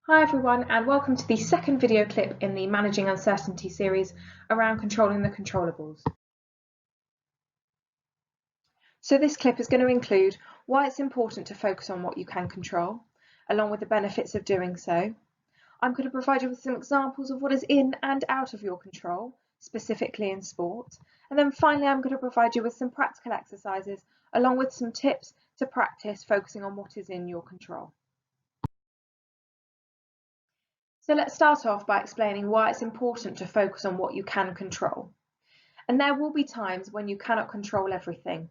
Hi everyone, and welcome to the second video clip in the Managing Uncertainty series around controlling the controllables. So this clip is going to include why it's important to focus on what you can control, along with the benefits of doing so. I'm going to provide you with some examples of what is in and out of your control, specifically in sport. And then finally, I'm going to provide you with some practical exercises, along with some tips to practice focusing on what is in your control. So let's start off by explaining why it's important to focus on what you can control. And there will be times when you cannot control everything,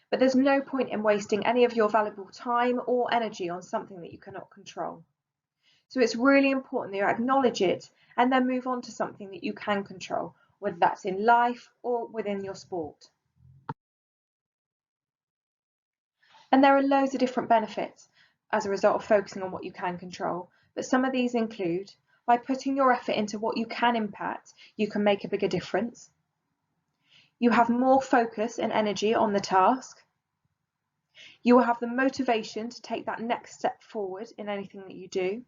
but there's no point in wasting any of your valuable time or energy on something that you cannot control. So it's really important that you acknowledge it and then move on to something that you can control, whether that's in life or within your sport. And there are loads of different benefits as a result of focusing on what you can control, but some of these include by putting your effort into what you can impact, you can make a bigger difference. You have more focus and energy on the task. You will have the motivation to take that next step forward in anything that you do.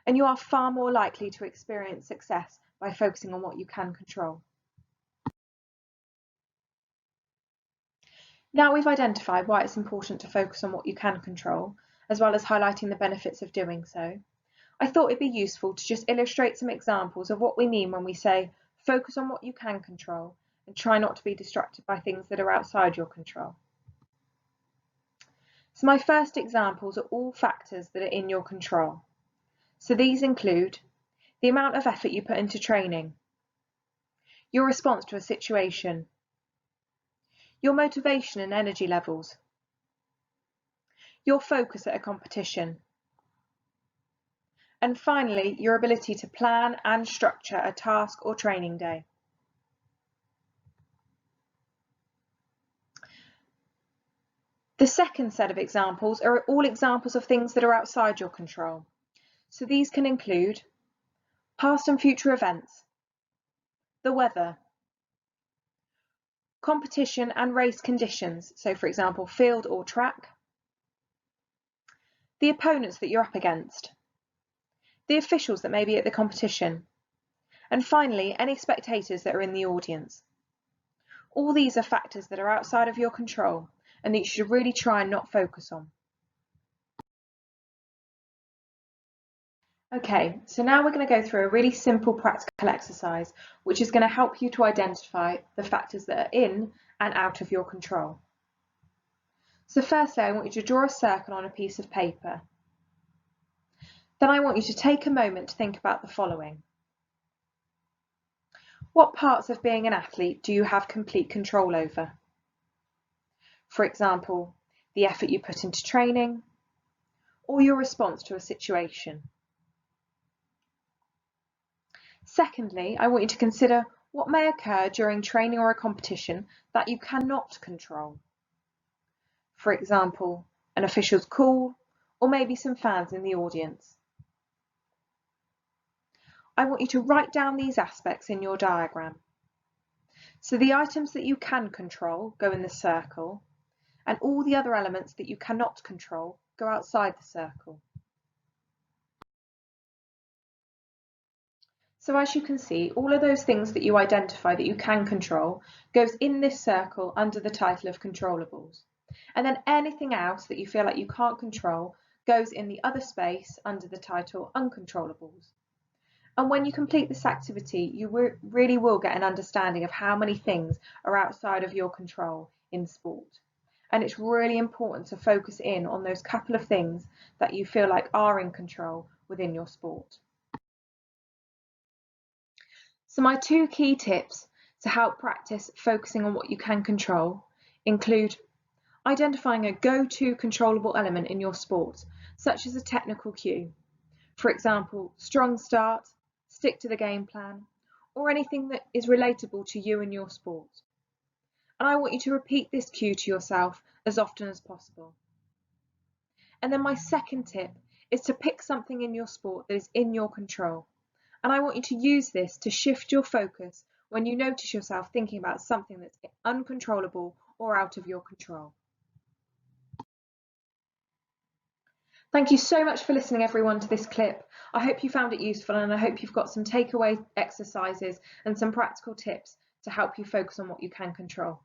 And you are far more likely to experience success by focusing on what you can control. Now we've identified why it's important to focus on what you can control, as well as highlighting the benefits of doing so, I thought it'd be useful to just illustrate some examples of what we mean when we say focus on what you can control and try not to be distracted by things that are outside your control. So my first examples are all factors that are in your control. So these include the amount of effort you put into training, your response to a situation, your motivation and energy levels, your focus at a competition, and finally, your ability to plan and structure a task or training day. The second set of examples are all examples of things that are outside your control. So these can include past and future events, the weather, competition and race conditions, so for example, field or track, the opponents that you're up against, the officials that may be at the competition, and finally, any spectators that are in the audience. All these are factors that are outside of your control and that you should really try and not focus on. Okay, so now we're going to go through a really simple practical exercise which is going to help you to identify the factors that are in and out of your control. So firstly, I want you to draw a circle on a piece of paper. Then I want you to take a moment to think about the following. What parts of being an athlete do you have complete control over? For example, the effort you put into training or your response to a situation. Secondly, I want you to consider what may occur during training or a competition that you cannot control. For example, an official's call or maybe some fans in the audience. I want you to write down these aspects in your diagram. So the items that you can control go in the circle, and all the other elements that you cannot control go outside the circle. So as you can see, all of those things that you identify that you can control goes in this circle under the title of controllables. And then anything else that you feel like you can't control goes in the other space under the title uncontrollables. And when you complete this activity, you really will get an understanding of how many things are outside of your control in sport. And it's really important to focus in on those couple of things that you feel like are in control within your sport. So my two key tips to help practice focusing on what you can control include identifying a go-to controllable element in your sport, such as a technical cue. For example, strong start, stick to the game plan, or anything that is relatable to you and your sport. And I want you to repeat this cue to yourself as often as possible. And then my second tip is to pick something in your sport that is in your control. And I want you to use this to shift your focus when you notice yourself thinking about something that's uncontrollable or out of your control. Thank you so much for listening, everyone, to this clip. I hope you found it useful, and I hope you've got some takeaway exercises and some practical tips to help you focus on what you can control.